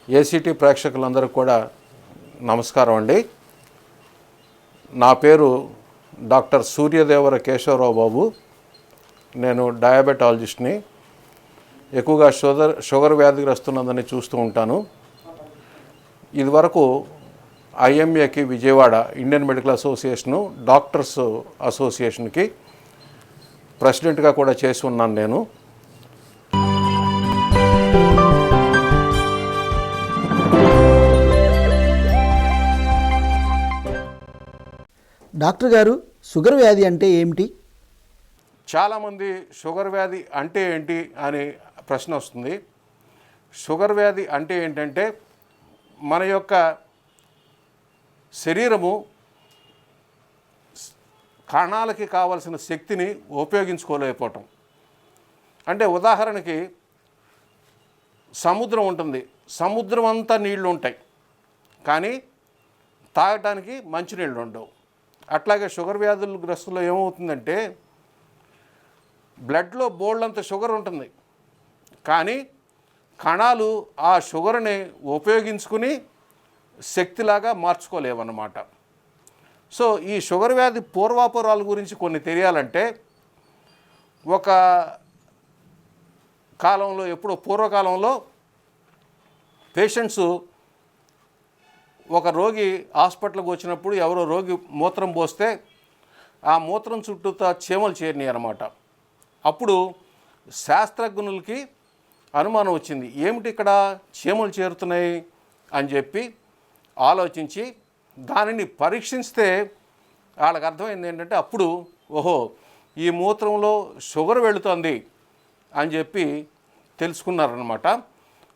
ACT ప్రేక్షకులందరికీ కూడా నమస్కారం అండి. నా పేరు డాక్టర్ సూర్యదేవర కేశవరావు బాబు. నేను డయాబెటాలజిస్ట్ని. ఎక్కువగా షుగర్ వ్యాధిగ్రస్తులందరినీ చూస్తూ ఉంటాను. ఇదివరకు ఐఎంఏకి Vijayawada Indian medical association doctors అసోసియేషన్కి ప్రెసిడెంట్గా కూడా చేసి ఉన్నాను నేను. డాక్టర్ గారు, షుగర్ వ్యాధి అంటే ఏమిటి? చాలామంది షుగర్ వ్యాధి అంటే ఏంటి అని ప్రశ్న వస్తుంది. షుగర్ వ్యాధి అంటే ఏంటంటే మన యొక్క శరీరము కణాలకి కావలసిన శక్తిని ఉపయోగించుకోలేకపోవటం. అంటే ఉదాహరణకి సముద్రం ఉంటుంది, సముద్రం అంతా నీళ్లు ఉంటాయి కానీ తాగటానికి మంచినీళ్ళు ఉండవు. అట్లాగే షుగర్ వ్యాధుల గ్రస్తుల్లో ఏమవుతుందంటే బ్లడ్లో బోల్డంత షుగర్ ఉంటుంది కానీ కణాలు ఆ షుగర్ని ఉపయోగించుకుని శక్తిలాగా మార్చుకోలేవన్నమాట. సో ఈ షుగర్ వ్యాధి పూర్వాపరాల గురించి కొన్ని తెలియాలంటే ఒక కాలంలో, ఎప్పుడో పూర్వకాలంలో పేషెంట్స్ ఒక రోగి హాస్పిటల్కి వచ్చినప్పుడు ఎవరో రోగి మూత్రం పోస్తే ఆ మూత్రం చుట్టూతా చీమలు చేరినాయి అన్నమాట. అప్పుడు శాస్త్రజ్ఞులకి అనుమానం వచ్చింది, ఏమిటి ఇక్కడ చీమలు చేరుతున్నాయి అని చెప్పి ఆలోచించి దానిని పరీక్షిస్తే వాళ్ళకి అర్థమైంది ఏంటంటే అప్పుడు ఓహో ఈ మూత్రంలో షుగర్ వెళుతుంది అని చెప్పి తెలుసుకున్నారనమాట.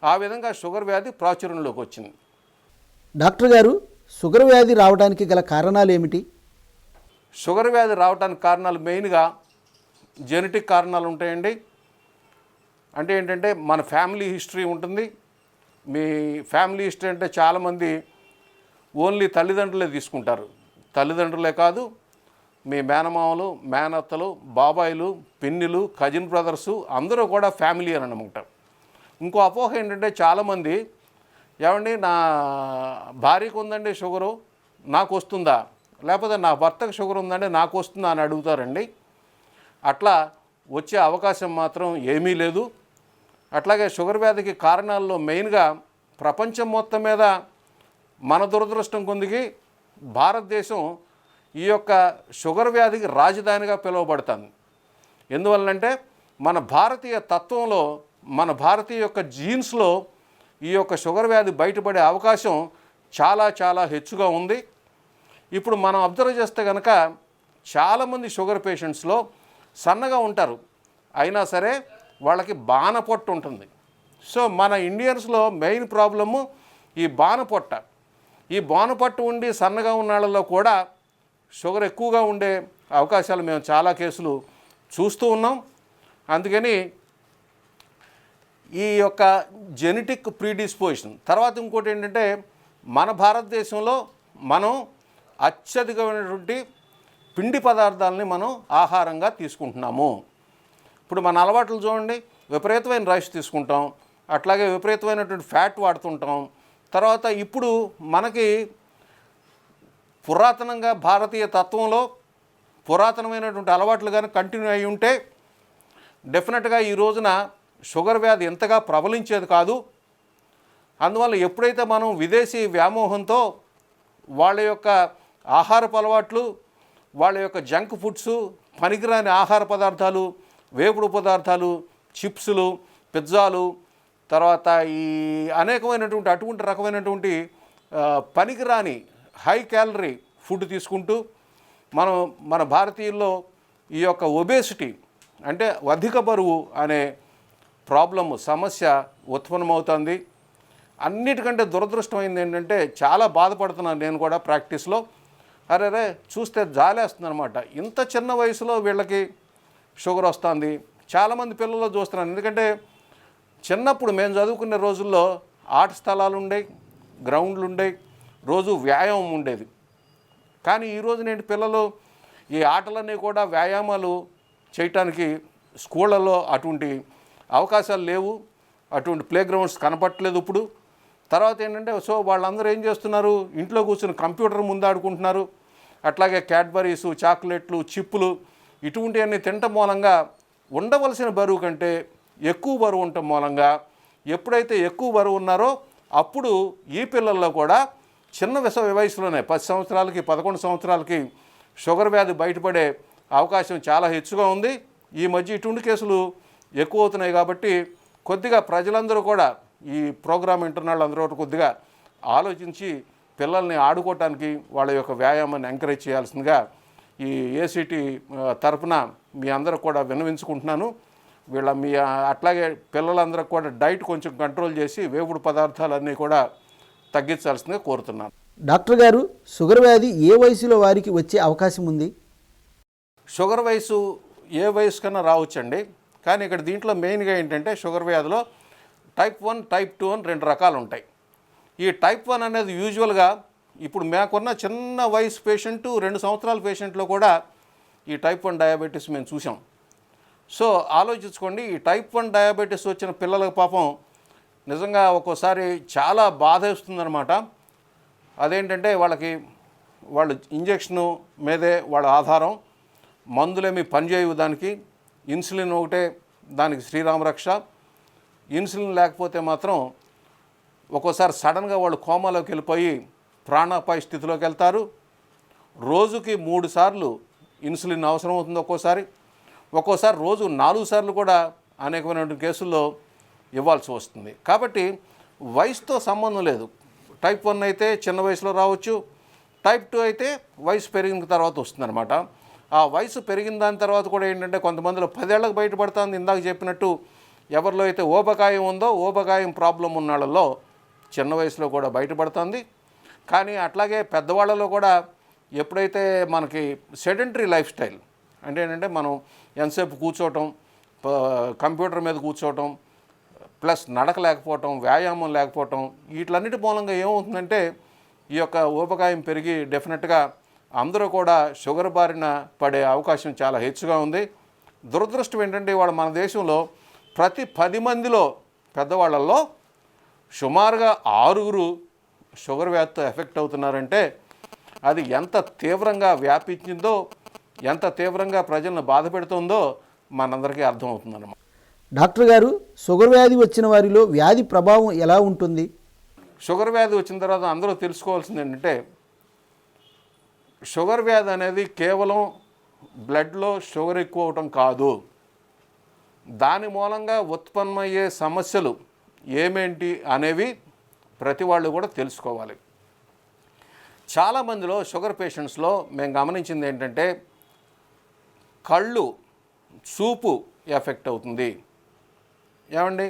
ఆ విధంగా షుగర్ వ్యాధి ప్రాచుర్యంలోకి వచ్చింది. డాక్టర్ గారు, షుగర్ వ్యాధి రావడానికి గల కారణాలు ఏమిటి? షుగర్ వ్యాధి రావడానికి కారణాలు మెయిన్గా జెనెటిక్ కారణాలు ఉంటాయండి. అంటే ఏంటంటే మన ఫ్యామిలీ హిస్టరీ ఉంటుంది. మీ ఫ్యామిలీ హిస్టరీ అంటే చాలామంది ఓన్లీ తల్లిదండ్రులే తీసుకుంటారు. తల్లిదండ్రులే కాదు, మీ మేనమామలు, మేనత్తలు, బాబాయిలు, పిన్నిలు, కజిన్ బ్రదర్సు అందరూ కూడా ఫ్యామిలీ అని అనమాట. ఇంకో అపోహ ఏంటంటే చాలామంది, ఏమండి నా భార్యకు ఉందండి షుగరు, నాకు వస్తుందా, లేకపోతే నా భర్తకు షుగర్ ఉందండి నాకు వస్తుందా అని అడుగుతారండి. అట్లా వచ్చే అవకాశం మాత్రం ఏమీ లేదు. అట్లాగే షుగర్ వ్యాధికి కారణాల్లో మెయిన్గా ప్రపంచం మొత్తం మీద మన దురదృష్టం కొద్దికి భారతదేశం ఈ యొక్క షుగర్ వ్యాధికి రాజధానిగా పిలువబడుతుంది. ఎందువల్లంటే మన భారతీయ తత్వంలో, మన భారతీయ యొక్క జీన్స్లో ఈ యొక్క షుగర్ వ్యాధి బయటపడే అవకాశం చాలా చాలా హెచ్చుగా ఉంది. ఇప్పుడు మనం అబ్జర్వ్ చేస్తే కనుక చాలామంది షుగర్ పేషెంట్స్లో సన్నగా ఉంటారు, అయినా సరే వాళ్ళకి బాణపొట్టు ఉంటుంది. సో మన ఇండియన్స్లో మెయిన్ ప్రాబ్లము ఈ బాణపొట్ట. ఈ బాణపట్టు ఉండి సన్నగా ఉన్న వాళ్ళలో కూడా షుగర్ ఎక్కువగా ఉండే అవకాశాలు మేము చాలా కేసులు చూస్తూ ఉన్నాం. అందుకని ఈ యొక్క జెనెటిక్ ప్రీడిస్పోజిషన్ తర్వాత ఇంకోటి ఏంటంటే మన భారతదేశంలో మనం అత్యధికమైనటువంటి పిండి పదార్థాలని మనం ఆహారంగా తీసుకుంటున్నాము. ఇప్పుడు మన అలవాట్లు చూడండి, విపరీతమైన రైస్ తీసుకుంటాం, అట్లాగే విపరీతమైనటువంటి ఫ్యాట్ వాడుతుంటాం. తర్వాత ఇప్పుడు మనకి పురాతనంగా భారతీయ తత్వంలో పురాతనమైనటువంటి అలవాట్లు కానీ కంటిన్యూ అయి ఉంటే డెఫినెట్గా ఈ రోజున షుగర్ వ్యాధి ఎంతగా ప్రబలించేది కాదు. అందువల్ల ఎప్పుడైతే మనం విదేశీ వ్యామోహంతో వాళ్ళ యొక్క ఆహారపు అలవాట్లు, వాళ్ళ యొక్క జంక్ ఫుడ్స్, పనికిరాని ఆహార పదార్థాలు, వేపుడు పదార్థాలు, చిప్సులు, పిజ్జాలు, తర్వాత ఈ అనేకమైనటువంటి అటువంటి రకమైనటువంటి పనికిరాని హై క్యాలరీ ఫుడ్ తీసుకుంటూ మన భారతీయుల్లో ఈ యొక్క ఒబేసిటీ అంటే అధిక బరువు అనే సమస్య ఉత్పన్నమవుతుంది. అన్నిటికంటే దురదృష్టమైంది ఏంటంటే చాలా బాధపడుతున్నాను నేను కూడా ప్రాక్టీస్లో. అరే చూస్తే జాలేస్తుంది అనమాట. ఇంత చిన్న వయసులో వీళ్ళకి షుగర్ వస్తుంది. చాలామంది పిల్లల్లో చూస్తున్నాను. ఎందుకంటే చిన్నప్పుడు మేము చదువుకునే రోజుల్లో ఆట స్థలాలు ఉండేవి, గ్రౌండ్లు ఉండేవి, రోజు వ్యాయామం ఉండేది. కానీ ఈరోజు నేటి పిల్లలు ఈ ఆటలన్నీ కూడా వ్యాయామాలు చేయటానికి స్కూళ్ళల్లో అటువంటి అవకాశాలు లేవు, అటువంటి ప్లే గ్రౌండ్స్ కనపట్లేదు ఇప్పుడు. తర్వాత ఏంటంటే సో వాళ్ళందరూ ఏం చేస్తున్నారు, ఇంట్లో కూర్చుని కంప్యూటర్ ముందు ఆడుకుంటున్నారు. అట్లాగే క్యాడ్బరీసు, చాక్లెట్లు, చిప్పులు ఇటువంటివన్నీ తినటం మూలంగా ఉండవలసిన బరువు కంటే ఎక్కువ బరువు ఉండటం మూలంగా ఎప్పుడైతే ఎక్కువ బరువు ఉన్నారో అప్పుడు ఈ పిల్లల్లో కూడా చిన్న వయసులోనే 10 సంవత్సరాలకి 11 సంవత్సరాలకి షుగర్ వ్యాధి బయటపడే అవకాశం చాలా హెచ్చుగా ఉంది. ఈ మధ్య ఇటువంటి కేసులు ఎక్కువ అవుతున్నాయి. కాబట్టి కొద్దిగా ప్రజలందరూ కూడా ఈ ప్రోగ్రాం వింటున్న వాళ్ళందరూ కొద్దిగా ఆలోచించి పిల్లల్ని ఆడుకోవటానికి వాళ్ళ యొక్క వ్యాయామాన్ని ఎంకరేజ్ చేయాల్సిందిగా ఈ ఏసీటీ తరఫున మీ అందరూ కూడా విన్నవించుకుంటున్నాను. మీ అట్లాగే పిల్లలందరూ కూడా డైట్ కొంచెం కంట్రోల్ చేసి వేపుడు పదార్థాలన్నీ కూడా తగ్గించాల్సిందిగా కోరుతున్నాను. డాక్టర్ గారు, షుగర్ వ్యాధి ఏ వయసులో వారికి వచ్చే అవకాశం ఉంది? షుగర్ వయసు ఏ వయసు కన్నా రావచ్చండి. కానీ ఇక్కడ దీంట్లో మెయిన్గా ఏంటంటే షుగర్ వ్యాధిలో టైప్ 1, టైప్ 2 అని 2 రకాలు ఉంటాయి. ఈ టైప్ 1 అనేది యూజువల్గా ఇప్పుడు మాకున్న చిన్న వయసు పేషెంటు 2 సంవత్సరాల పేషెంట్లో కూడా ఈ టైప్ 1 డయాబెటీస్ మేము చూసాం. సో ఆలోచించుకోండి, ఈ టైప్ 1 డయాబెటీస్ వచ్చిన పిల్లలకు పాపం నిజంగా ఒక్కోసారి చాలా బాధ వేస్తుందన్నమాట. అదేంటంటే వాళ్ళు ఇంజెక్షను మీదే వాళ్ళ ఆధారం, మందులేమి పనిచేయవు దానికి. ఇన్సులిన్ ఒకటే దానికి శ్రీరామరక్ష. ఇన్సులిన్ లేకపోతే మాత్రం ఒక్కోసారి సడన్గా వాళ్ళు కోమాలోకి వెళ్ళిపోయి ప్రాణాపాయ స్థితిలోకి వెళ్తారు. రోజుకి 3 సార్లు ఇన్సులిన్ అవసరం అవుతుంది. ఒక్కోసారి రోజు 4 సార్లు కూడా అనేకమైన కేసుల్లో ఇవ్వాల్సి వస్తుంది. కాబట్టి వయసుతో సంబంధం లేదు. టైప్ 1 అయితే చిన్న వయసులో రావచ్చు, టైప్ 2 అయితే వయసు పెరిగిన తర్వాత వస్తుందన్నమాట. ఆ వయసు పెరిగిన దాని తర్వాత కూడా ఏంటంటే కొంతమందిలో 10 ఏళ్ళకు బయటపడుతుంది. ఇందాక చెప్పినట్టు ఎవరిలో అయితే ఊబకాయం ఉందో, ఊబకాయం ప్రాబ్లం ఉన్న వాళ్ళలో చిన్న వయసులో కూడా బయటపడుతుంది. కానీ అట్లాగే పెద్దవాళ్ళలో కూడా ఎప్పుడైతే మనకి సెడెంటరీ లైఫ్ స్టైల్ అంటే ఏంటంటే మనం ఎంతసేపు కూర్చోవటం, కంప్యూటర్ మీద కూర్చోవటం, ప్లస్ నడక లేకపోవటం, వ్యాయామం లేకపోవటం, వీటిలన్నిటి మూలంగా ఏమవుతుందంటే ఈ యొక్క ఊబకాయం పెరిగి డెఫినెట్గా అందరూ కూడా షుగర్ బారిన పడే అవకాశం చాలా హెచ్చుగా ఉంది. దురదృష్టం ఏంటంటే ఇవాళ మన దేశంలో ప్రతి 10 మందిలో పెద్దవాళ్ళల్లో సుమారుగా 6 షుగర్ వ్యాధితో ఎఫెక్ట్ అవుతున్నారంటే అది ఎంత తీవ్రంగా వ్యాపించిందో, ఎంత తీవ్రంగా ప్రజలను బాధ పెడుతుందో మనందరికీ అర్థమవుతుందన్నమాట. డాక్టర్ గారు, షుగర్ వ్యాధి వచ్చిన వారిలో వ్యాధి ప్రభావం ఎలా ఉంటుంది? షుగర్ వ్యాధి వచ్చిన తర్వాత అందరూ తెలుసుకోవాల్సింది ఏంటంటే షుగర్ వ్యాధి అనేది కేవలం బ్లడ్లో షుగర్ ఎక్కువ అవటం కాదు. దాని మూలంగా ఉత్పన్నమయ్యే సమస్యలు ఏమేంటి అనేవి ప్రతి వాళ్ళు కూడా తెలుసుకోవాలి. చాలామందిలో షుగర్ పేషెంట్స్లో మేము గమనించింది ఏంటంటే కళ్ళు, చూపు ఎఫెక్ట్ అవుతుంది. ఏమండి,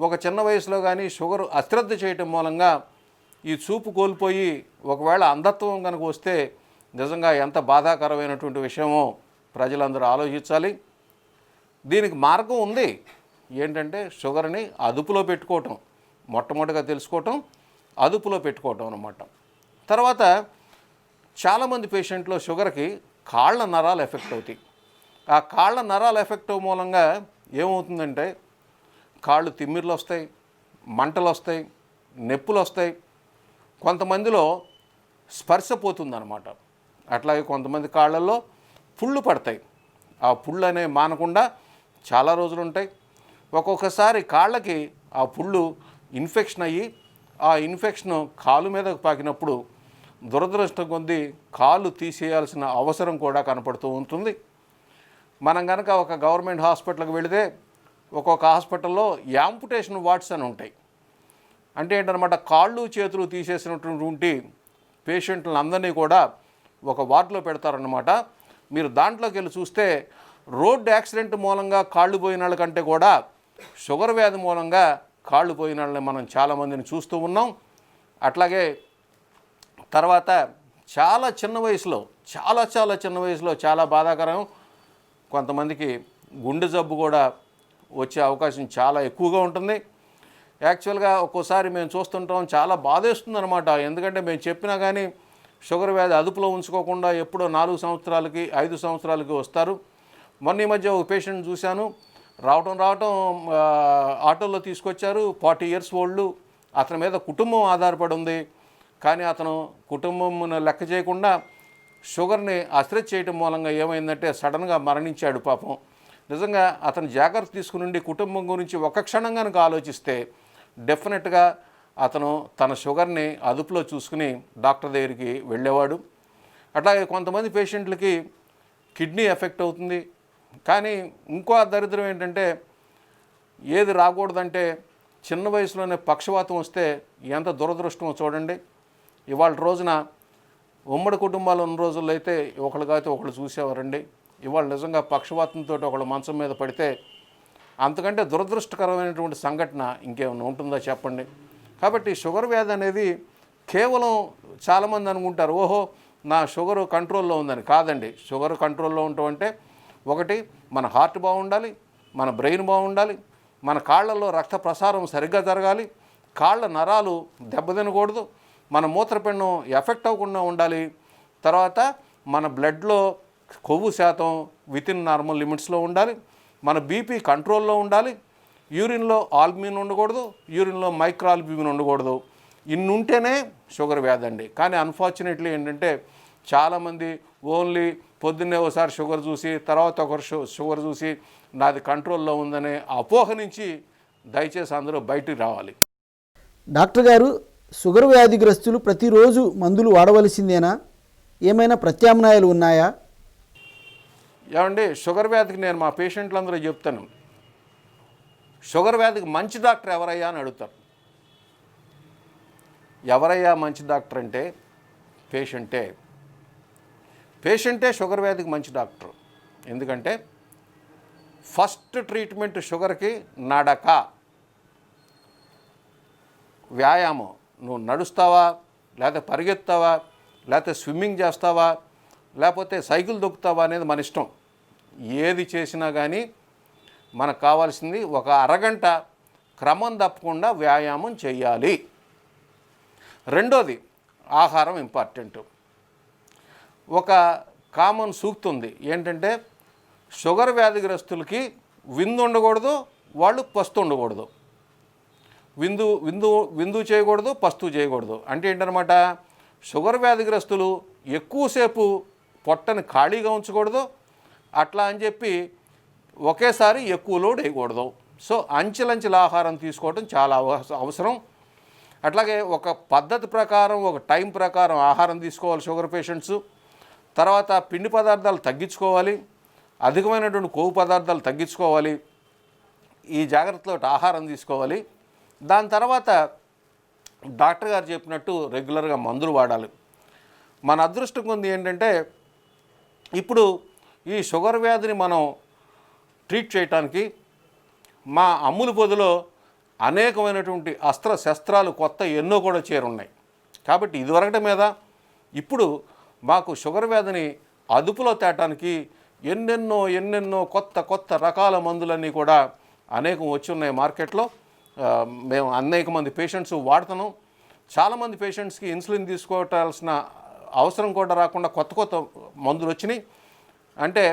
ఒక చిన్న వయసులో కానీ షుగర్ అశ్రద్ధ చేయటం మూలంగా ఈ చూపు కోల్పోయి ఒకవేళ అంధత్వం కనుక వస్తే నిజంగా ఎంత బాధాకరమైనటువంటి విషయమో ప్రజలందరూ ఆలోచించాలి. దీనికి మార్గం ఉంది. ఏంటంటే షుగర్ని అదుపులో పెట్టుకోవటం, మొట్టమొదటిగా తెలుసుకోవటం, అదుపులో పెట్టుకోవటం అన్నమాట. తర్వాత చాలామంది పేషెంట్లో షుగర్కి కాళ్ళ నరాలు ఎఫెక్ట్ అవుతాయి. ఆ కాళ్ళ నరాలు ఎఫెక్ట్ మూలంగా ఏమవుతుందంటే కాళ్ళు తిమ్మిర్లు వస్తాయి, మంటలు వస్తాయి, నొప్పులు వస్తాయి. కొంతమందిలో స్పర్శ పోతుందన్నమాట. అట్లాగే కొంతమంది కాళ్ళల్లో పుళ్ళు పడతాయి. ఆ పుళ్ళు అనేవి మానకుండా చాలా రోజులు ఉంటాయి. ఒక్కొక్కసారి కాళ్ళకి ఆ పుళ్ళు ఇన్ఫెక్షన్ అయ్యి ఆ ఇన్ఫెక్షన్ కాలు మీదకు పాకినప్పుడు దురదృష్టం కొద్దీ కాళ్ళు తీసేయాల్సిన అవసరం కూడా కనపడుతూ ఉంటుంది. మనం కనుక ఒక గవర్నమెంట్ హాస్పిటల్కి వెళితే ఒక్కొక్క హాస్పిటల్లో యాంపుటేషన్ వార్డ్స్ అని ఉంటాయి. అంటే ఏంటన్నమాట, కాళ్ళు చేతులు తీసేసినటువంటి పేషెంట్లను అందరినీ కూడా ఒక వార్డులో పెడతారన్నమాట. మీరు దాంట్లోకి వెళ్ళి చూస్తే రోడ్ యాక్సిడెంట్ మూలంగా కాళ్ళు పోయిన వాళ్ళ కంటే కూడా షుగర్ వ్యాధి మూలంగా కాళ్ళు పోయిన వాళ్ళని మనం చాలామందిని చూస్తూ ఉన్నాం. అట్లాగే తర్వాత చాలా చిన్న వయసులో చాలా బాధాకరం, కొంతమందికి గుండె జబ్బు కూడా వచ్చే అవకాశం చాలా ఎక్కువగా ఉంటుంది. యాక్చువల్గా ఒక్కోసారి మేము చూస్తుంటాం, చాలా బాధేస్తుంది అనమాట. ఎందుకంటే మేము చెప్పినా కానీ షుగర్ వ్యాధి అదుపులో ఉంచుకోకుండా ఎప్పుడో 4 సంవత్సరాలకి 5 సంవత్సరాలకి వస్తారు. మొన్న ఈ మధ్య ఒక పేషెంట్ చూశాను, రావటం ఆటోలో తీసుకొచ్చారు. 40 years ఓల్డ్, అతని మీద కుటుంబం ఆధారపడి ఉంది. కానీ అతను కుటుంబం లెక్క చేయకుండా షుగర్ని అశ్రద్ధ చేయటం మూలంగా ఏమైందంటే సడన్గా మరణించాడు పాపం. నిజంగా అతను జాగ్రత్త తీసుకుని కుటుంబం గురించి ఒక క్షణం కనుక ఆలోచిస్తే డెఫినెట్గా అతను తన షుగర్ని అదుపులో చూసుకుని డాక్టర్ దగ్గరికి వెళ్ళేవాడు. అట్లాగే కొంతమంది పేషెంట్లకి కిడ్నీ ఎఫెక్ట్ అవుతుంది. కానీ ఇంకో దరిద్రం ఏంటంటే ఏది రాకూడదంటే చిన్న వయసులోనే పక్షవాతం వస్తే ఎంత దురదృష్టమో చూడండి. ఇవాళ రోజున ఉమ్మడి కుటుంబాలు ఉన్న రోజుల్లో అయితే ఒకళ్ళు కాకపోతే ఒకళ్ళు చూసేవారండి. ఇవాళ నిజంగా పక్షవాతంతో ఒకళ్ళు మంచం మీద పడితే అంతకంటే దురదృష్టకరమైనటువంటి సంఘటన ఇంకేమైనా ఉంటుందో చెప్పండి. కాబట్టి షుగర్ వ్యాధి అనేది కేవలం చాలామంది అనుకుంటారు ఓహో నా షుగర్ కంట్రోల్లో ఉందని. కాదండి, షుగర్ కంట్రోల్లో ఉండటం అంటే ఒకటి మన హార్ట్ బాగుండాలి, మన బ్రెయిన్ బాగుండాలి, మన కాళ్ళల్లో రక్త ప్రసారం సరిగ్గా జరగాలి, కాళ్ళ నరాలు దెబ్బతినకూడదు, మన మూత్రపిండం ఎఫెక్ట్ అవ్వకుండా ఉండాలి, తర్వాత మన బ్లడ్లో కొవ్వు శాతం వితిన్ నార్మల్ లిమిట్స్లో ఉండాలి, మన బీపీ కంట్రోల్లో ఉండాలి, యూరిన్లో ఆల్బమిన్ ఉండకూడదు, యూరిన్లో మైక్రో ఆల్బమిన్ ఉండకూడదు. ఇన్ని ఉంటేనే షుగర్ వ్యాధి అండి. కానీ అన్ఫార్చునేట్లీ ఏంటంటే చాలామంది ఓన్లీ పొద్దున్నే ఒకసారి షుగర్ చూసి తర్వాత ఒకరు షుగర్ చూసి నాది కంట్రోల్లో ఉందనే అపోహ నుంచి దయచేసి అందరూ బయటికి రావాలి. డాక్టర్ గారు, షుగర్ వ్యాధిగ్రస్తులు ప్రతిరోజు మందులు వాడవలసిందేనా? ఏమైనా ప్రత్యామ్నాయాలు ఉన్నాయా? ఏమండి, షుగర్ వ్యాధికి నేను మా పేషెంట్లందరూ చెప్తాను, షుగర్ వ్యాధికి మంచి డాక్టర్ ఎవరయ్యా అని అడుగుతారు. ఎవరయ్యా మంచి డాక్టర్ అంటే పేషెంటే షుగర్ వ్యాధికి మంచి డాక్టర్. ఎందుకంటే ఫస్ట్ ట్రీట్మెంట్ షుగర్కి నడక, వ్యాయామం. నువ్వు నడుస్తావా, లేకపోతే పరిగెత్తావా, లేకపోతే స్విమ్మింగ్ చేస్తావా, లేకపోతే సైకిల్ దొక్కుతావా అనేది మన ఇష్టం. ఏది చేసినా కానీ మనకు కావాల్సింది ఒక అరగంట క్రమం తప్పకుండా వ్యాయామం చేయాలి. రెండోది ఆహారం ఇంపార్టెంట్. ఒక కామన్ సూక్తి ఉంది ఏంటంటే షుగర్ వ్యాధిగ్రస్తులకి విందు ఉండకూడదు, వాళ్ళు పస్తు ఉండకూడదు. విందు చేయకూడదు, పస్తు చేయకూడదు. అంటే ఏంటనమాట, షుగర్ వ్యాధిగ్రస్తులు ఎక్కువసేపు పొట్టని ఖాళీగా ఉంచకూడదు, అట్లా అని చెప్పి ఒకేసారి ఎక్కువ లోడ్ వేయకూడదు. సో అంచెలంచెల ఆహారం తీసుకోవడం చాలా అవసరం. అట్లాగే ఒక పద్ధతి ప్రకారం, ఒక టైం ప్రకారం ఆహారం తీసుకోవాలి షుగర్ పేషెంట్స్. తర్వాత పిండి పదార్థాలు తగ్గించుకోవాలి, అధికమైనటువంటి కొవ్వు పదార్థాలు తగ్గించుకోవాలి. ఈ జాగ్రత్తతో ఆహారం తీసుకోవాలి. దాని తర్వాత డాక్టర్ గారు చెప్పినట్టు రెగ్యులర్గా మందులు వాడాలి. మన అదృష్టం కొంది ఏంటంటే ఇప్పుడు ఈ షుగర్ వ్యాధిని మనం ట్రీట్ చేయడానికి మా అమ్ముల పొదిలో అనేకమైనటువంటి అస్త్రశస్త్రాలు కొత్త ఎన్నో కూడా చేరున్నాయి. కాబట్టి ఇదివరకటి మీద ఇప్పుడు మాకు షుగర్ వ్యాధిని అదుపులో తేటానికి ఎన్నెన్నో కొత్త రకాల మందులన్నీ కూడా అనేకం వచ్చి ఉన్నాయి మార్కెట్లో. మేము అనేక మంది పేషెంట్స్ వాడుతున్నాం. చాలామంది పేషెంట్స్కి ఇన్సులిన్ తీసుకోవాల్సిన అవసరం కూడా రాకుండా కొత్త మందులు వచ్చినాయి. అంటే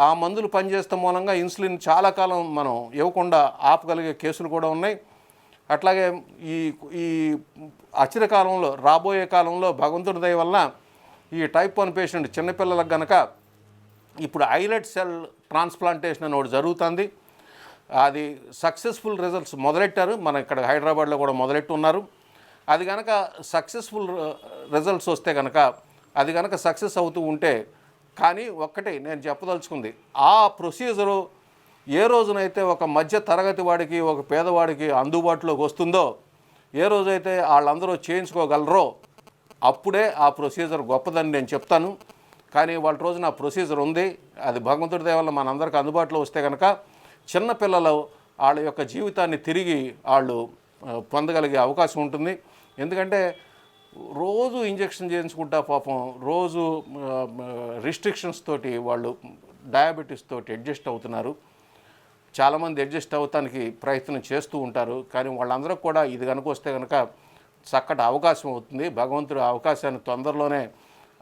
ఆ మందులు పనిచేస్తాం మూలంగా ఇన్సులిన్ చాలా కాలం మనం ఇవ్వకుండా ఆపగలిగే కేసులు కూడా ఉన్నాయి. అట్లాగే ఈ అచిర కాలంలో, రాబోయే కాలంలో భగవంతుడి దయ వలన ఈ టైప్ 1 పేషెంట్ చిన్నపిల్లలకు గనక ఇప్పుడు ఐలెట్ సెల్ ట్రాన్స్ప్లాంటేషన్ అని ఒకటి జరుగుతుంది. అది సక్సెస్ఫుల్ రిజల్ట్స్ మొదలెట్టారు. మన ఇక్కడ హైదరాబాద్లో కూడా మొదలెట్టున్నారు. అది కనుక సక్సెస్ఫుల్ రిజల్ట్స్ వస్తే కనుక, అది కనుక సక్సెస్ అవుతూ ఉంటే, కానీ ఒక్కటే నేను చెప్పదలుచుకుంది, ఆ ప్రొసీజరు ఏ రోజునైతే ఒక మధ్య తరగతి వాడికి, ఒక పేదవాడికి అందుబాటులోకి వస్తుందో, ఏ రోజైతే వాళ్ళందరూ చేయించుకోగలరో అప్పుడే ఆ ప్రొసీజర్ గొప్పదని నేను చెప్తాను. కానీ వాళ్ళ రోజున ఆ ప్రొసీజర్ ఉంది. అది భగవంతుడి దయ వల్ల మనందరికీ అందుబాటులో వస్తే కనుక చిన్నపిల్లలు వాళ్ళ యొక్క జీవితాన్ని తిరిగి వాళ్ళు పొందగలిగే అవకాశం ఉంటుంది. ఎందుకంటే రోజు ఇంజెక్షన్ చేయించుకుంటా పాపం, రోజు రిస్ట్రిక్షన్స్ తోటి వాళ్ళు డయాబెటీస్ తోటి అడ్జస్ట్ అవుతున్నారు. చాలామంది అడ్జస్ట్ అవ్వటానికి ప్రయత్నం చేస్తూ ఉంటారు. కానీ వాళ్ళందరూ కూడా ఇది కనుక వస్తే కనుక చక్కటి అవకాశం అవుతుంది. భగవంతుడు అవకాశాన్ని తొందరలోనే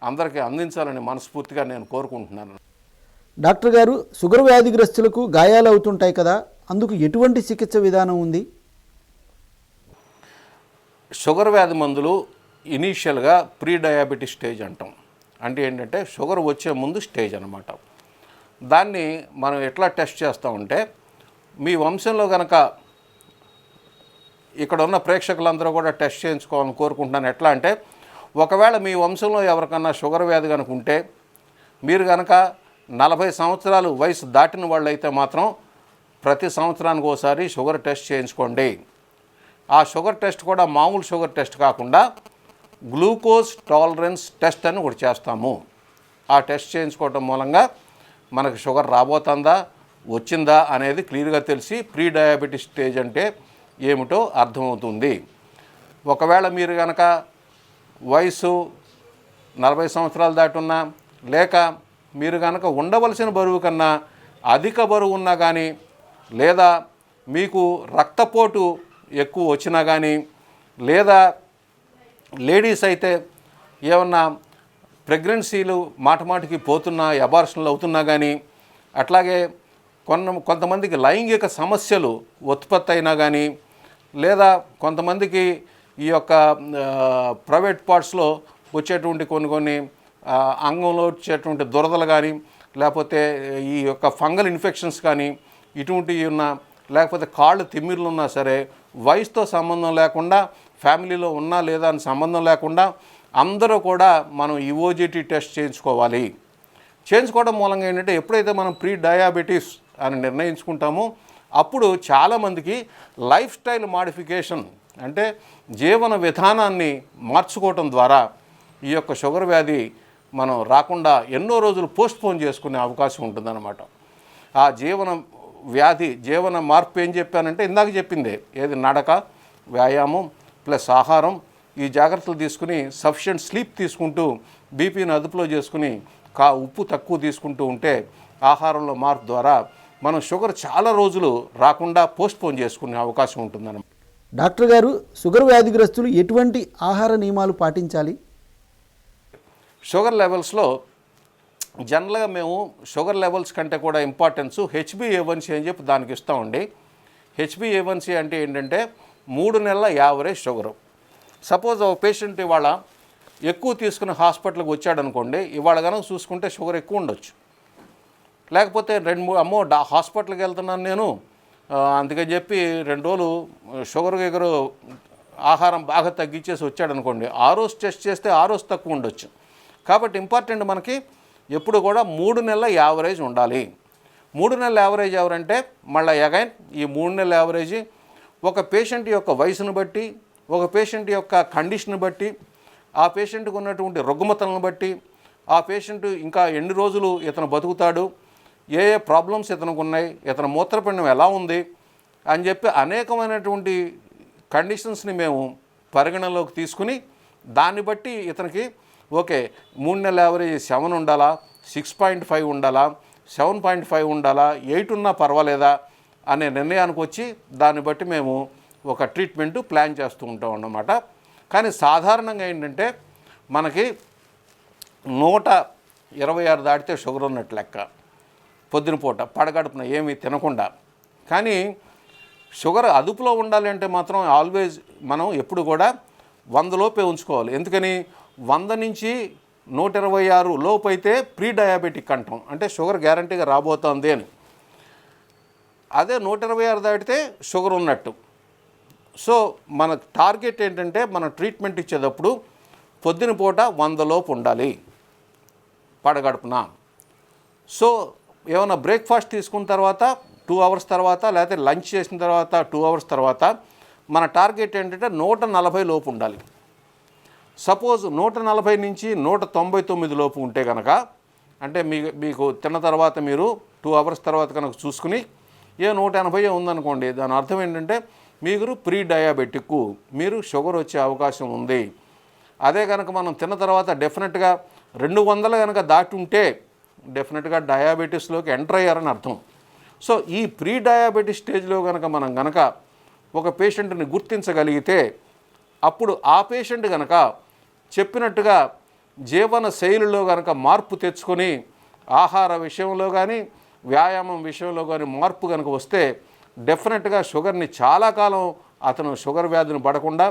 అందరికీ అందించాలని మనస్ఫూర్తిగా నేను కోరుకుంటున్నాను. డాక్టర్ గారు, షుగర్ వ్యాధిగ్రస్తులకు గాయాలు అవుతుంటాయి కదా, అందుకు ఎటువంటి చికిత్స విధానం ఉంది? షుగర్ వ్యాధి మందులు ఇనీషియల్గా ప్రీ డయాబెటిస్ స్టేజ్ అంటాం. అంటే ఏంటంటే షుగర్ వచ్చే ముందు స్టేజ్ అనమాట. దాన్ని మనం ఎట్లా టెస్ట్ చేస్తామంటే, మీ వంశంలో కనుక, ఇక్కడ ఉన్న ప్రేక్షకులందరూ కూడా టెస్ట్ చేయించుకోవాలని కోరుకుంటున్నాను. ఎట్లా అంటే, ఒకవేళ మీ వంశంలో ఎవరికన్నా షుగర్ వ్యాధి కనుక ఉంటే, మీరు కనుక 40 సంవత్సరాలు వయసు దాటిన వాళ్ళు అయితే మాత్రం ప్రతి సంవత్సరానికి ఒకసారి షుగర్ టెస్ట్ చేయించుకోండి. ఆ షుగర్ టెస్ట్ కూడా మామూలు షుగర్ టెస్ట్ కాకుండా గ్లూకోజ్ టాలరెన్స్ టెస్ట్ అని ఒకటి చేస్తాము. ఆ టెస్ట్ చేయించుకోవటం మూలంగా మనకు షుగర్ రాబోతుందా, వచ్చిందా అనేది క్లియర్గా తెలిసి ప్రీ డయాబెటిస్ స్టేజ్ అంటే ఏమిటో అర్థమవుతుంది. ఒకవేళ మీరు కనుక వయసు 40 సంవత్సరాలు దాటున్నా, లేక మీరు కనుక ఉండవలసిన బరువు కన్నా అధిక బరువు ఉన్నా కానీ, లేదా మీకు రక్తపోటు ఎక్కువ వచ్చినా కానీ, లేదా లేడీస్ అయితే ఏమన్నా ప్రెగ్నెన్సీలు మాటమాటికి పోతున్నా, అబార్షన్లు అవుతున్నా కానీ, అట్లాగే కొంతమందికి లైంగిక సమస్యలు ఉత్పత్తి అయినా కానీ, లేదా కొంతమందికి ఈ యొక్క ప్రైవేట్ పార్ట్స్లో వచ్చేటువంటి కొన్ని అంగంలో వచ్చేటువంటి దురదలు కానీ, లేకపోతే ఈ యొక్క ఫంగల్ ఇన్ఫెక్షన్స్ కానీ ఇటువంటివి ఉన్నా, లేకపోతే కాళ్ళు తిమ్మిర్లు ఉన్నా సరే, వయసుతో సంబంధం లేకుండా, ఫ్యామిలీలో ఉన్నా లేదా అని సంబంధం లేకుండా అందరూ కూడా మనం ఈఓజిటీ టెస్ట్ చేయించుకోవాలి. చేయించుకోవడం మూలంగా ఏంటంటే, ఎప్పుడైతే మనం ప్రీ డయాబెటీస్ అని నిర్ణయించుకుంటామో అప్పుడు చాలామందికి లైఫ్ స్టైల్ మాడిఫికేషన్, అంటే జీవన విధానాన్ని మార్చుకోవటం ద్వారా ఈ యొక్క షుగర్ వ్యాధి మనం రాకుండా ఎన్నో రోజులు పోస్ట్పోన్ చేసుకునే అవకాశం ఉంటుందన్నమాట. ఆ జీవన మార్పు ఏం చెప్పానంటే, ఇందాక చెప్పిందే, ఏది నడక, వ్యాయామం ప్లస్ ఆహారం, ఈ జాగ్రత్తలు తీసుకుని సఫిషియెంట్ స్లీప్ తీసుకుంటూ బీపీని అదుపులో చేసుకుని ఉప్పు తక్కువ తీసుకుంటూ ఉంటే ఆహారంలో మార్పు ద్వారా మనం షుగర్ చాలా రోజులు రాకుండా పోస్ట్పోన్ చేసుకునే అవకాశం ఉంటుందన్నమాట. డాక్టర్ గారు, షుగర్ వ్యాధిగ్రస్తులు ఎటువంటి ఆహార నియమాలు పాటించాలి? షుగర్ లెవెల్స్లో జనరల్గా మేము షుగర్ లెవెల్స్ కంటే కూడా ఇంపార్టెన్స్ HbA1c అని చెప్పి దానికి ఇస్తామండి. HbA1c అంటే ఏంటంటే 3 నెలల యావరేజ్ షుగరు. సపోజ్ ఒక పేషెంట్ ఇవాళ ఎక్కువ తీసుకుని హాస్పిటల్కి వచ్చాడనుకోండి, ఇవాళ కనుక చూసుకుంటే షుగర్ ఎక్కువ ఉండొచ్చు. లేకపోతే 2-3 హాస్పిటల్కి వెళ్తున్నాను నేను, అందుకని చెప్పి 2 రోజులు షుగర్ ఆహారం బాగా తగ్గించేసి వచ్చాడనుకోండి, ఆ రోజు టెస్ట్ చేస్తే ఆ రోజు తక్కువ ఉండొచ్చు. కాబట్టి ఇంపార్టెంట్ మనకి ఎప్పుడు కూడా 3 నెలల యావరేజ్ ఉండాలి. 3 నెలల యావరేజ్ ఎవరంటే, మళ్ళీ అగైన్ ఈ 3 నెలల యావరేజ్ ఒక పేషెంట్ యొక్క వయసును బట్టి, ఒక పేషెంట్ యొక్క కండిషన్ బట్టి, ఆ పేషెంట్కి ఉన్నటువంటి రుగ్మతలను బట్టి, ఆ పేషెంట్ ఇంకా ఎన్ని రోజులు ఇతను బతుకుతాడు, ఏ ప్రాబ్లమ్స్ ఇతనికి ఉన్నాయి, ఇతని మూత్రపిండం ఎలా ఉంది అని చెప్పి అనేకమైనటువంటి కండిషన్స్ని మేము పరిగణలోకి తీసుకుని దాన్ని బట్టి ఇతనికి ఓకే 3 నెలల యావరేజ్ 7 ఉండాలా, 6.5 ఉండాలా, 7.5 ఉండాలా, 8 ఉన్నా పర్వాలేదా అనే నిర్ణయానికి వచ్చి దాన్ని బట్టి మేము ఒక ట్రీట్మెంట్ ప్లాన్ చేస్తూ ఉంటాం అన్నమాట. కానీ సాధారణంగా ఏంటంటే మనకి 126 దాటితే షుగర్ ఉన్నట్టు లెక్క, పొద్దున పూట పడగడుపున ఏమీ తినకుండా. కానీ షుగర్ అదుపులో ఉండాలి అంటే మాత్రం ఆల్వేజ్ మనం ఎప్పుడు కూడా 100 లోపే ఉంచుకోవాలి. ఎందుకని 100 నుంచి 126 లోపు అయితే ప్రీ డయాబెటిక్ అంటాం, అంటే షుగర్ గ్యారంటీగా రాబోతోంది అని. అదే 126 దాటితే షుగర్ ఉన్నట్టు. సో మన టార్గెట్ ఏంటంటే, మన ట్రీట్మెంట్ ఇచ్చేటప్పుడు పొద్దున పూట 100 లోపు ఉండాలి పడగడుపున. సో ఏమైనా బ్రేక్ఫాస్ట్ తీసుకున్న తర్వాత 2 అవర్స్ తర్వాత, లేకపోతే లంచ్ చేసిన తర్వాత 2 అవర్స్ తర్వాత మన టార్గెట్ ఏంటంటే 140 లోపు ఉండాలి. సపోజ్ 140 నుంచి 199 లోపు ఉంటే కనుక, అంటే మీకు తిన్న తర్వాత మీరు 2 అవర్స్ తర్వాత కనుక చూసుకుని 180 ఉందనుకోండి, దాని అర్థం ఏంటంటే మీరు ప్రీ డయాబెటిక్, మీరు షుగర్ వచ్చే అవకాశం ఉంది. అదే కనుక మనం తిన్న తర్వాత డెఫినెట్గా 200 కనుక దాటి ఉంటే డెఫినెట్గా డయాబెటీస్లోకి ఎంటర్ అయ్యారని అర్థం. సో ఈ ప్రీ డయాబెటీస్ స్టేజ్లో కనుక మనం కనుక ఒక పేషెంట్ని గుర్తించగలిగితే, అప్పుడు ఆ పేషెంట్ కనుక చెప్పినట్టుగా జీవన శైలిలో కనుక మార్పు తెచ్చుకొని ఆహార విషయంలో కానీ వ్యాయామం విషయంలో కానీ మార్పు కనుక వస్తే డెఫినెట్గా షుగర్ని చాలా కాలం అతను షుగర్ వ్యాధిని పడకుండా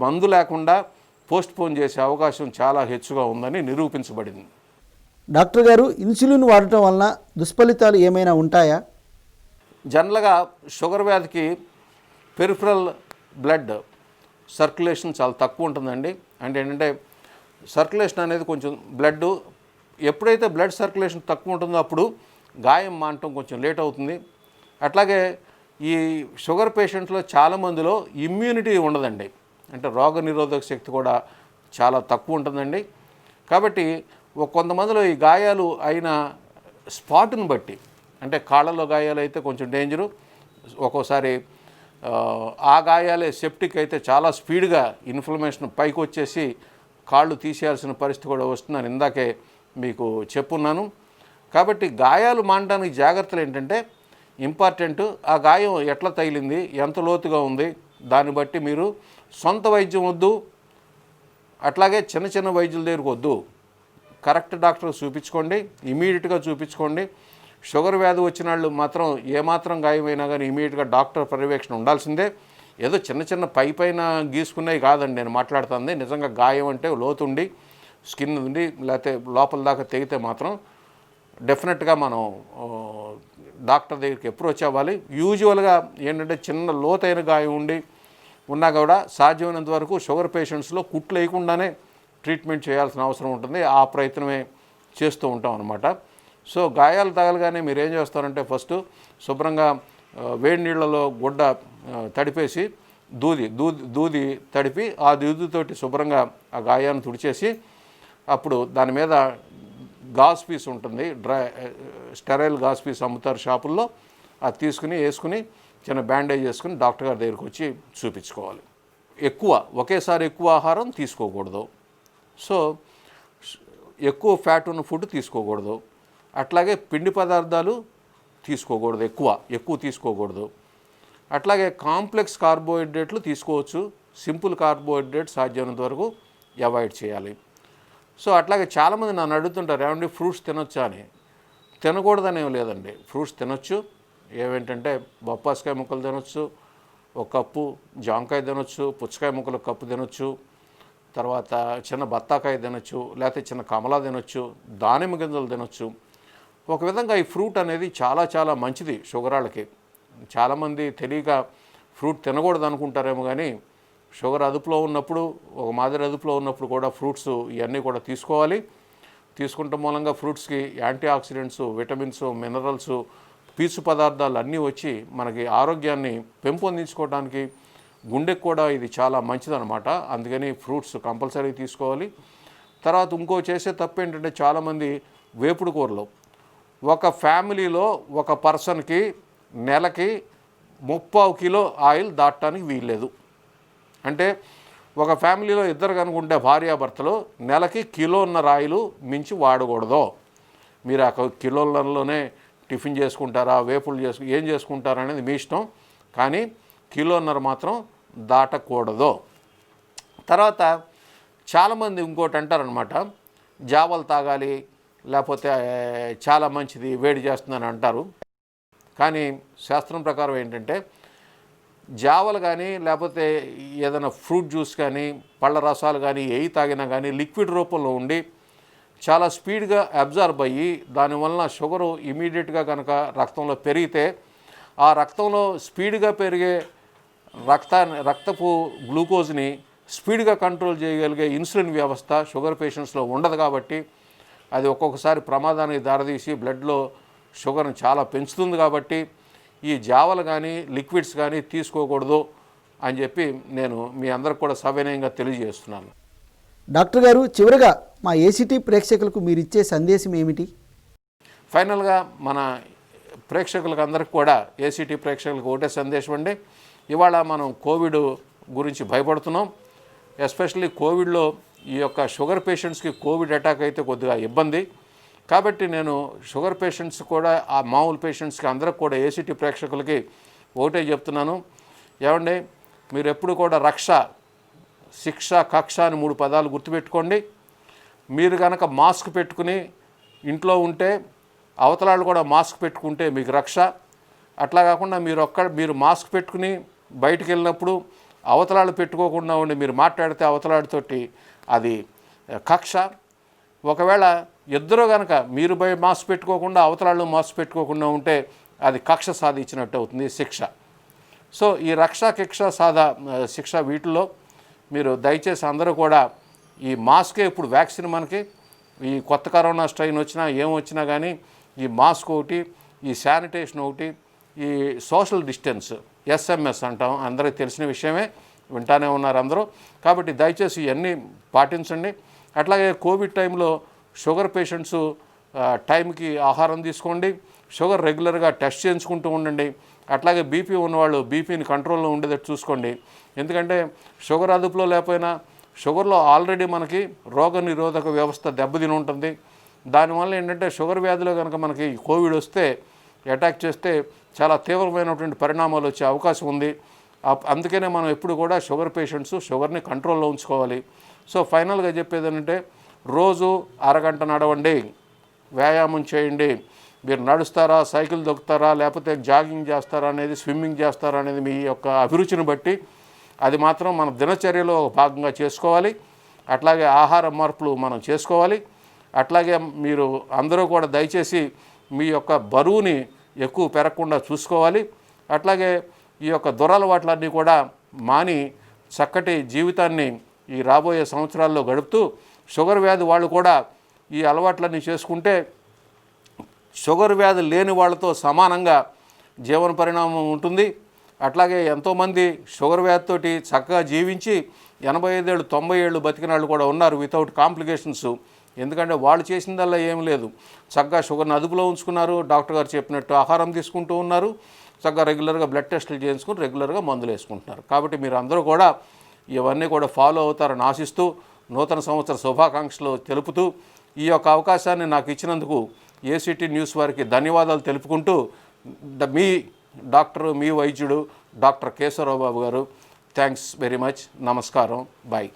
మందు లేకుండా పోస్ట్పోన్ చేసే అవకాశం చాలా హెచ్చుగా ఉందని నిరూపించబడింది. డాక్టర్ గారు, ఇన్సులిన్ వాడటం వలన దుష్ఫలితాలు ఏమైనా ఉంటాయా? జనరల్గా షుగర్ వ్యాధికి పెరిఫరల్ బ్లడ్ సర్క్యులేషన్ చాలా తక్కువ ఉంటుందండి. అంటే ఏంటంటే సర్క్యులేషన్ అనేది కొంచెం ఎప్పుడైతే బ్లడ్ సర్క్యులేషన్ తక్కువ ఉంటుందో అప్పుడు గాయం మానటం కొంచెం లేట్ అవుతుంది. అట్లాగే ఈ షుగర్ పేషెంట్స్లో చాలామందిలో ఇమ్యూనిటీ ఉండదండి. అంటే రోగ నిరోధక శక్తి కూడా చాలా తక్కువ ఉంటుందండి. కాబట్టి కొంతమందిలో ఈ గాయాలు అయిన స్పాట్ను బట్టి, అంటే కాళ్ళలో గాయాలు అయితే కొంచెం డేంజరు, ఒక్కోసారి ఆ గాయాలే సెప్టిక్ అయితే చాలా స్పీడ్గా ఇన్ఫ్లమేషన్ పైకి వచ్చేసి కాళ్ళు తీసేయాల్సిన పరిస్థితి కూడా వస్తుందని ఇందాకే మీకు చెప్పున్నాను. కాబట్టి గాయాలు మానడానికి జాగ్రత్తలు ఏంటంటే ఇంపార్టెంట్, ఆ గాయం ఎట్లా తగిలింది, ఎంత లోతుగా ఉంది, దాన్ని బట్టి మీరు సొంత వైద్యం వద్దు, అట్లాగే చిన్న చిన్న వైద్యుల దగ్గరకు వద్దు, కరెక్ట్ డాక్టర్ చూపించుకోండి, ఇమీడియట్గా చూపించుకోండి. షుగర్ వ్యాధి వచ్చిన వాళ్ళు మాత్రం ఏమాత్రం గాయమైనా కానీ ఇమీడియట్గా డాక్టర్ పర్యవేక్షణ ఉండాల్సిందే. ఏదో చిన్న చిన్న పైన గీసుకునేవి కాదండి నేను మాట్లాడుతుంది. నిజంగా గాయం అంటే లోతుండి స్కిన్ ఉండి లేకపోతే లోపల దాకా తెగితే మాత్రం డెఫినెట్గా మనం డాక్టర్ దగ్గరికి అప్రోచ్ అవ్వాలి. యూజువల్గా ఏంటంటే చిన్న లోతైన గాయం ఉన్నా కూడా సాధ్యమైనంత వరకు షుగర్ పేషెంట్స్లో కుట్లు వేయకుండానే ట్రీట్మెంట్ చేయాల్సిన అవసరం ఉంటుంది. ఆ ప్రయత్నమే చేస్తూ ఉంటాం అన్నమాట. సో గాయాలు తగలగానే మీరు ఏం చేస్తారంటే ఫస్ట్ శుభ్రంగా వేడి నీళ్ళలో గుడ్డ తడిపేసి దూది తడిపి ఆ దూదితోటి శుభ్రంగా ఆ గాయాన్ని తుడిచేసి అప్పుడు దాని మీద గాజ్ పీస్ ఉంటుంది, స్టెరైల్ గాజ్ పీస్ అమ్ముతారు షాపుల్లో, అది వేసుకుని చిన్న బ్యాండేజ్ చేసుకుని డాక్టర్ గారి దగ్గరికి వచ్చి చూపించుకోవాలి. ఒకేసారి ఎక్కువ ఆహారం తీసుకోకూడదు. సో ఎక్కువ ఫ్యాట్ ఉన్న ఫుడ్ తీసుకోకూడదు. అట్లాగే పిండి పదార్థాలు తీసుకోకూడదు, ఎక్కువ తీసుకోకూడదు. అట్లాగే కాంప్లెక్స్ కార్బోహైడ్రేట్లు తీసుకోవచ్చు, సింపుల్ కార్బోహైడ్రేట్ సాధ్యమైనంత వరకు అవాయిడ్ చేయాలి. సో అట్లాగే చాలామంది నన్ను అడుగుతుంటారు, ఏమండి ఫ్రూట్స్ తినొచ్చా అని. తినకూడదని ఏం లేదండి, ఫ్రూట్స్ తినొచ్చు. ఏమేంటంటే బొప్పాస్కాయ ముక్కలు తినొచ్చు, ఒక కప్పు జాంకాయ తినొచ్చు, పుచ్చకాయ ముక్కలు కప్పు తినొచ్చు, తర్వాత చిన్న బత్తాకాయ తినొచ్చు, లేకపోతే చిన్న కమలా తినొచ్చు, దానిమ్మ గింజలు తినొచ్చు. ఒక విధంగా ఈ ఫ్రూట్ అనేది చాలా చాలా మంచిది షుగర్ వాళ్ళకి. చాలామంది తెలియక ఫ్రూట్ తినకూడదు అనుకుంటారేమో, కానీ షుగర్ అదుపులో ఉన్నప్పుడు, ఒక మాదిరి అదుపులో ఉన్నప్పుడు కూడా ఫ్రూట్స్ ఇవన్నీ కూడా తీసుకోవాలి. తీసుకుంటాం మూలంగా ఫ్రూట్స్కి యాంటీ ఆక్సిడెంట్స్, విటమిన్స్, మినరల్స్, పీచు పదార్థాలు అన్నీ వచ్చి మనకి ఆరోగ్యాన్ని పెంపొందించుకోవడానికి, గుండెకి కూడా ఇది చాలా మంచిదన్నమాట. అందుకని ఫ్రూట్స్ కంపల్సరీ తీసుకోవాలి. తర్వాత ఇంకో చేసే తప్పు ఏంటంటే చాలామంది వేపుడు కూరలు, ఒక ఫ్యామిలీలో ఒక పర్సన్కి నెలకి 30 కిలో ఆయిల్ దాటడానికి వీల్లేదు. అంటే ఒక ఫ్యామిలీలో ఇద్దరు కనుకుంటే భార్యాభర్తలు నెలకి 1.5 కిలో ఆయిల్ మించి వాడకూడదు. మీరు ఆ కిలోలలోనే టిఫిన్ చేసుకుంటారా, వేపులు ఏం చేసుకుంటారా అనేది మీ ఇష్టం, కానీ 1.5 కిలో మాత్రం దాటకూడదు. తర్వాత చాలామంది ఇంకోటి అంటారనమాట, జావలు తాగాలి, లేకపోతే చాలా మంచిది, వేడి చేస్తుందని అంటారు. కానీ శాస్త్రం ప్రకారం ఏంటంటే జావలు కానీ లేకపోతే ఏదైనా ఫ్రూట్ జ్యూస్ కానీ పళ్ళ రసాలు కానీ తాగినా కానీ లిక్విడ్ రూపంలో ఉండి చాలా స్పీడ్గా అబ్జార్బ్ అయ్యి దానివలన షుగరు ఇమీడియట్గా కనుక రక్తంలో పెరిగితే ఆ రక్తంలో స్పీడ్గా పెరిగే రక్తపు గ్లూకోజ్ని స్పీడ్గా కంట్రోల్ చేయగలిగే ఇన్సులిన్ వ్యవస్థ షుగర్ పేషెంట్స్లో ఉండదు. కాబట్టి అది ఒక్కొక్కసారి ప్రమాదానికి దారితీసి బ్లడ్లో షుగర్ని చాలా పెంచుతుంది. కాబట్టి ఈ జావలు కానీ లిక్విడ్స్ కానీ తీసుకోకూడదు అని చెప్పి నేను మీ అందరికి కూడా సవినయంగా తెలియజేస్తున్నాను. డాక్టర్ గారు, చివరిగా మా ఏసీటీ ప్రేక్షకులకు మీరు ఇచ్చే సందేశం ఏమిటి? ఫైనల్గా మన ప్రేక్షకులకు అందరికి కూడా, ఏసీటీ ప్రేక్షకులకు ఒకటే సందేశం అండి. ఇవాళ మనం కోవిడ్ గురించి భయపడుతున్నాం. ఎస్పెషల్లీ కోవిడ్లో ఈ యొక్క షుగర్ పేషెంట్స్కి కోవిడ్ అటాక్ అయితే కొద్దిగా ఇబ్బంది. కాబట్టి నేను షుగర్ పేషెంట్స్ కూడా, ఆ మామూలు పేషెంట్స్కి అందరికి కూడా, ఏసీటీ ప్రేక్షకులకి ఒకటే చెప్తున్నాను, ఏమండి మీరు ఎప్పుడు కూడా రక్ష, శిక్ష, కక్ష అని 3 పదాలు గుర్తుపెట్టుకోండి. మీరు కనుక మాస్క్ పెట్టుకుని ఇంట్లో ఉంటే అవతలాళ్ళు కూడా మాస్క్ పెట్టుకుంటే మీకు రక్ష. అట్లా కాకుండా మీరు మాస్క్ పెట్టుకుని బయటికి వెళ్ళినప్పుడు అవతలాలు పెట్టుకోకుండా ఉండి మీరు మాట్లాడితే అవతలాడితోటి అది కక్ష. ఒకవేళ ఇద్దరు కనుక మీరు మాస్క్ పెట్టుకోకుండా అవతలాళ్ళు మాస్క్ పెట్టుకోకుండా ఉంటే అది కక్ష సాధించినట్టు అవుతుంది, శిక్ష. సో ఈ రక్ష శిక్ష శిక్ష వీటిల్లో మీరు దయచేసి అందరూ కూడా ఈ మాస్కే ఇప్పుడు వ్యాక్సిన్ మనకి ఈ కొత్త కరోనా స్ట్రెయిన్ వచ్చినా ఏమొచ్చినా కానీ ఈ మాస్క్ ఒకటి, ఈ శానిటేషన్ ఒకటి, ఈ సోషల్ డిస్టెన్స్ SMS అంటాం, అందరికీ తెలిసిన విషయమే, వింటానే ఉన్నారు అందరూ. కాబట్టి దయచేసి ఇవన్నీ పాటించండి. అట్లాగే కోవిడ్ టైంలో షుగర్ పేషెంట్స్ టైంకి ఆహారం తీసుకోండి, షుగర్ రెగ్యులర్గా టెస్ట్ చేయించుకుంటూ ఉండండి. అట్లాగే బీపీ ఉన్నవాళ్ళు బీపీని కంట్రోల్లో ఉండేటట్టు చూసుకోండి. ఎందుకంటే షుగర్ అదుపులో లేకపోయినా షుగర్లో ఆల్రెడీ మనకి రోగ నిరోధక వ్యవస్థ దెబ్బతిని ఉంటుంది. దానివల్ల ఏంటంటే షుగర్ వ్యాధిలో కనుక మనకి కోవిడ్ వస్తే అటాక్ చేస్తే చాలా తీవ్రమైనటువంటి పరిణామాలు వచ్చే అవకాశం ఉంది. అందుకనే మనం ఎప్పుడు కూడా షుగర్ పేషెంట్స్ షుగర్ని కంట్రోల్లో ఉంచుకోవాలి. సో ఫైనల్గా చెప్పేది ఏంటంటే రోజు అరగంట నడవండి, వ్యాయామం చేయండి. మీరు నడుస్తారా, సైకిల్ దొక్కుతారా, లేకపోతే జాగింగ్ చేస్తారా అనేది, స్విమ్మింగ్ చేస్తారా అనేది మీ యొక్క అభిరుచిని బట్టి అది మాత్రం మన దినచర్యలో భాగంగా చేసుకోవాలి. అట్లాగే ఆహార మార్పులు మనం చేసుకోవాలి. అట్లాగే మీరు అందరూ కూడా దయచేసి మీ యొక్క బరువుని ఎక్కువ పెరగకుండా చూసుకోవాలి. అట్లాగే ఈ యొక్క దురలవాట్లన్నీ కూడా మాని చక్కటి జీవితాన్ని ఈ రాబోయే సంవత్సరాల్లో గడుపుతూ షుగర్ వ్యాధి వాళ్ళు కూడా ఈ అలవాట్లన్నీ చేసుకుంటే షుగర్ వ్యాధి లేని వాళ్ళతో సమానంగా జీవన పరిణామం ఉంటుంది. అట్లాగే ఎంతోమంది షుగర్ వ్యాధితోటి చక్కగా జీవించి 85 ఏళ్ళు 90 ఏళ్ళు బతికిన వాళ్ళు కూడా ఉన్నారు వితౌట్ కాంప్లికేషన్స్. ఎందుకంటే వాళ్ళు చేసిందల్లా ఏం లేదు, చక్కగా షుగర్ని అదుపులో ఉంచుకున్నారు, డాక్టర్ గారు చెప్పినట్టు ఆహారం తీసుకుంటూ ఉన్నారు, చక్కగా రెగ్యులర్గా బ్లడ్ టెస్టులు చేయించుకుని రెగ్యులర్గా మందులు వేసుకుంటున్నారు. కాబట్టి మీరు అందరూ కూడా ఇవన్నీ కూడా ఫాలో అవుతారని ఆశిస్తూ నూతన సంవత్సర శుభాకాంక్షలు తెలుపుతూ ఈ యొక్క అవకాశాన్ని నాకు ఇచ్చినందుకు ఏసీటీ న్యూస్ వారికి ధన్యవాదాలు తెలుపుకుంటూ మీ డాక్టర్, మీ వైద్యుడు డాక్టర్ కేశవరావు బాబు గారు, థ్యాంక్స్ వెరీ మచ్. నమస్కారం, బాయ్.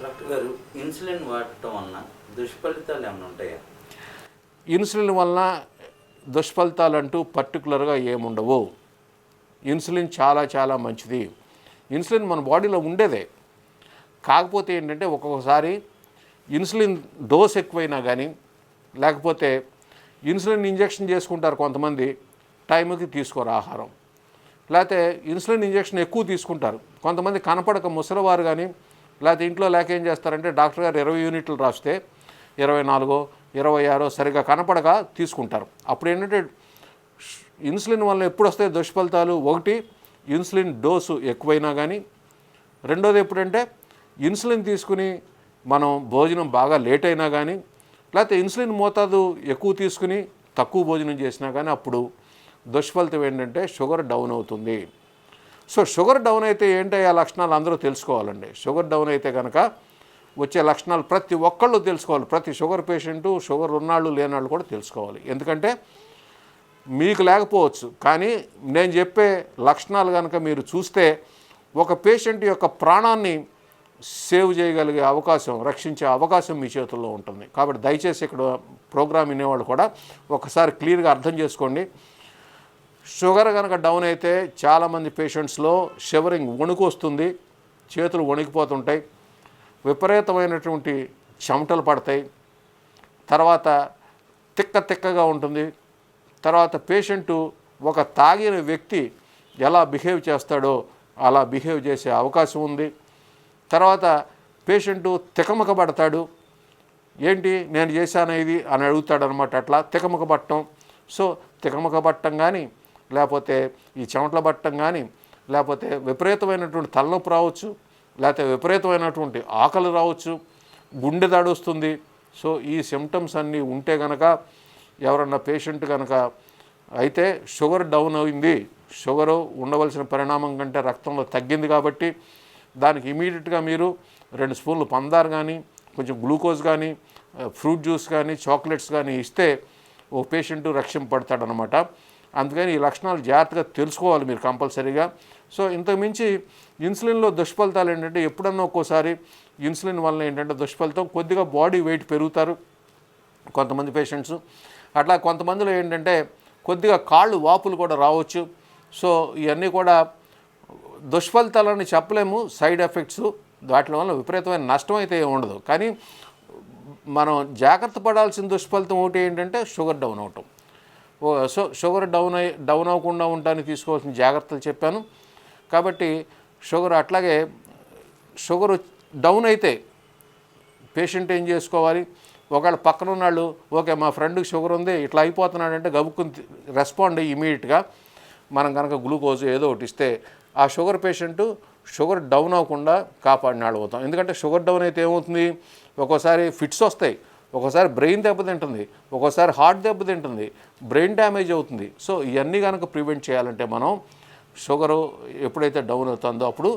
డాక్టర్ గారు, ఇన్సులిన్ వాడటం వలన దుష్ఫలితాలు ఏమైనా ఉంటాయా? ఇన్సులిన్ వలన దుష్ఫలితాలు అంటూ పర్టికులర్గా ఏముండవు. ఇన్సులిన్ చాలా చాలా మంచిది. ఇన్సులిన్ మన బాడీలో ఉండేదే. కాకపోతే ఏంటంటే ఒక్కొక్కసారి ఇన్సులిన్ డోస్ ఎక్కువైనా కానీ, లేకపోతే ఇన్సులిన్ ఇంజెక్షన్ చేసుకుంటారు కొంతమంది, టైంకి తీసుకోరు ఆహారం. లేకపోతే ఇన్సులిన్ ఇంజెక్షన్ ఎక్కువ తీసుకుంటారు కొంతమంది, కనపడక ముసలివారు కానీ, లేకపోతే ఇంట్లో లేక ఏం చేస్తారంటే డాక్టర్ గారు 20 యూనిట్లు రాస్తే 24, 26 సరిగా కనపడక తీసుకుంటారు. అప్పుడు ఏంటంటే ఇన్సులిన్ వల్ల ఎప్పుడు వస్తాయి దుష్ఫలితాలు? ఒకటి, ఇన్సులిన్ డోసు ఎక్కువైనా కానీ. రెండోది ఎప్పుడంటే ఇన్సులిన్ తీసుకుని మనం భోజనం బాగా లేట్ అయినా కానీ. లేకపోతే ఇన్సులిన్ మోతాదు ఎక్కువ తీసుకుని తక్కువ భోజనం చేసినా కానీ అప్పుడు దుష్ఫలితం ఏంటంటే షుగర్ డౌన్ అవుతుంది. సో షుగర్ డౌన్ అయితే ఏంటయ్యా లక్షణాలు అందరూ తెలుసుకోవాలండి. షుగర్ డౌన్ అయితే కనుక వచ్చే లక్షణాలు ప్రతి ఒక్కళ్ళు తెలుసుకోవాలి. ప్రతి షుగర్ పేషెంటు, షుగర్ ఉన్నాళ్ళు లేనాళ్ళు కూడా తెలుసుకోవాలి. ఎందుకంటే మీకు లేకపోవచ్చు, కానీ నేను చెప్పే లక్షణాలు కనుక మీరు చూస్తే ఒక పేషెంట్ యొక్క ప్రాణాన్ని సేవ్ చేయగలిగే అవకాశం, రక్షించే అవకాశం మీ చేతుల్లో ఉంటుంది. కాబట్టి దయచేసి ఇక్కడ ప్రోగ్రామ్ వినేవాళ్ళు కూడా ఒకసారి క్లియర్గా అర్థం చేసుకోండి. షుగర్ కనుక డౌన్ అయితే చాలామంది పేషెంట్స్లో షివరింగ్, వణుకు వస్తుంది, చేతులు వణికిపోతుంటాయి, విపరీతమైనటువంటి చెమటలు పడతాయి, తర్వాత తిక్కగా ఉంటుంది. తర్వాత పేషెంటు ఒక తాగిన వ్యక్తి ఎలా బిహేవ్ చేస్తాడో అలా బిహేవ్ చేసే అవకాశం ఉంది. తర్వాత పేషెంటు తికమక పడతాడు, ఏంటి నేను చేశాను ఇది అని అడుగుతాడు అనమాట. అట్లా తికమక పట్టడం. సో తికమక పట్టడం కానీ, లేకపోతే ఈ చెమటల పట్టడం కానీ, లేకపోతే విపరీతమైనటువంటి తలనొప్పి రావచ్చు, లేకపోతే విపరీతమైనటువంటి ఆకలి రావచ్చు, గుండె దడుస్తుంది. సో ఈ సిమ్టమ్స్ అన్నీ ఉంటే కనుక ఎవరన్నా పేషెంట్ కనుక అయితే షుగర్ డౌన్ అయింది, షుగరు ఉండవలసిన పరిణామం కంటే రక్తంలో తగ్గింది కాబట్టి దానికి ఇమీడియట్గా మీరు 2 స్పూన్లు పందారు కానీ, కొంచెం గ్లూకోజ్ కానీ, ఫ్రూట్ జ్యూస్ కానీ, చాక్లెట్స్ కానీ ఇస్తే ఓ పేషెంటు రక్షింపబడతాడనమాట. అందుకని ఈ లక్షణాలు జాగ్రత్తగా తెలుసుకోవాలి మీరు కంపల్సరీగా. సో ఇంతకుమించి ఇన్సులిన్లో దుష్ఫలితాలు ఏంటంటే ఎప్పుడన్నా ఒక్కోసారి ఇన్సులిన్ వల్ల ఏంటంటే దుష్ఫలితం కొద్దిగా బాడీ వెయిట్ పెరుగుతారు కొంతమంది పేషెంట్స్. అట్లా కొంతమందిలో ఏంటంటే కొద్దిగా కాళ్ళు వాపులు కూడా రావచ్చు. సో ఇవన్నీ కూడా దుష్ఫలితాలని చెప్పలేము, సైడ్ ఎఫెక్ట్స్. వాటి వల్ల విపరీతమైన నష్టం అయితే ఏమి ఉండదు. కానీ మనం జాగ్రత్త పడాల్సిన దుష్ఫలితం ఒకటి ఏంటంటే షుగర్ డౌన్ అవటం. సో షుగర్ డౌన్ అవ్వకుండా ఉండడానికి తీసుకోవాల్సిన జాగ్రత్తలు చెప్పాను. కాబట్టి షుగర్ అట్లాగే షుగర్ డౌన్ అయితే పేషెంట్ ఏం చేసుకోవాలి, ఒకవేళ పక్కన ఉన్నాళ్ళు ఓకే మా ఫ్రెండ్కి షుగర్ ఉంది ఇట్లా అయిపోతున్నాడంటే గబుక్కుని రెస్పాండ్ అయ్యి ఇమీడియట్గా మనం కనుక గ్లూకోజ్ ఏదో ఒకటి ఇస్తే ఆ షుగర్ పేషెంటు షుగర్ డౌన్ అవ్వకుండా కాపాడినాడు అవుతాం. ఎందుకంటే షుగర్ డౌన్ అయితే ఏమవుతుంది, ఒక్కోసారి ఫిట్స్ వస్తాయి, ఒక్కోసారి బ్రెయిన్ దెబ్బతింటుంది, ఒక్కోసారి హార్ట్ దెబ్బతింటుంది, బ్రెయిన్ డ్యామేజ్ అవుతుంది. సో ఇవన్నీ కనుక ప్రివెంట్ చేయాలంటే మనం షుగరు ఎప్పుడైతే డౌన్ అవుతుందో అప్పుడు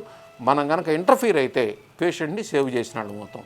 మనం కనుక ఇంటర్ఫీర్ అయితే పేషెంట్ని సేవ్ చేసినాడు మొత్తం.